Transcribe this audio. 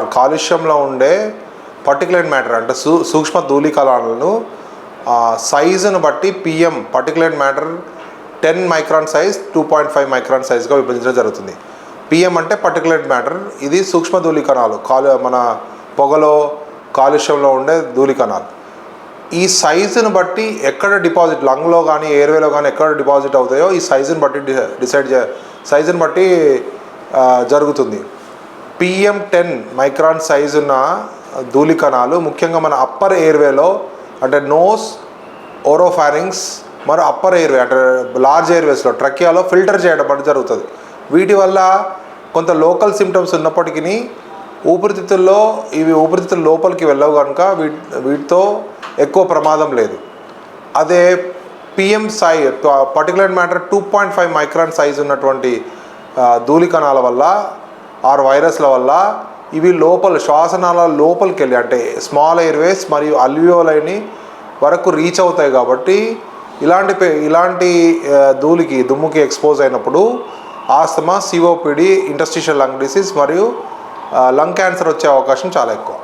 కాలుష్యంలో ఉండే particulate matter అంటే సూక్ష్మ ధూళికణాలను సైజును బట్టి PM particulate matter 10 micron size 2.5 micron సైజ్గా విభజించడం జరుగుతుంది. పిఎం అంటే పర్టికులేట్ మ్యాటర్, ఇది సూక్ష్మ ధూళికణాలు మన పొగలో కాలుష్యంలో ఉండే ధూళికణాలు. ఈ సైజును బట్టి ఎక్కడ డిపాజిట్ లంగ్లో కానీ ఎయిర్వేలో కానీ ఎక్కడ డిపాజిట్ అవుతాయో ఈ సైజుని బట్టి సైజుని బట్టి జరుగుతుంది. పిఎం 10 మైక్రాన్ సైజు ఉన్న ధూళికణాలు ముఖ్యంగా మన అప్పర్ ఎయిర్వేలో అంటే నోస్, ఓరోఫారింగ్స్ మరియు అప్పర్ ఎయిర్వే అంటే లార్జ్ ఎయిర్వేస్లో ట్రకియాలో ఫిల్టర్ చేయడం అంటే జరుగుతుంది. వీటి వల్ల కొంత లోకల్ సిమ్టమ్స్ ఉన్నప్పటికీ ఊపిరితిత్తుల లోపలికి వెళ్ళవు కనుక వీటితో ఎక్కువ ప్రమాదం లేదు. అదే PM particular matter 2.5 micron size ఉన్నటువంటి ధూళికణాల వల్ల ఆర్ వైరస్ల వల్ల ఇవి శ్వాసనాళాల లోపలికి వెళ్ళి అంటే స్మాల్ ఎయిర్వేస్ మరియు అల్వియోలైని వరకు రీచ్ అవుతాయి. కాబట్టి ఇలాంటి దుమ్ముకి ఎక్స్పోజ్ అయినప్పుడు asthma, COPD, interstitial lung disease మరియు లంగ్ క్యాన్సర్ వచ్చే అవకాశం చాలా ఎక్కువ.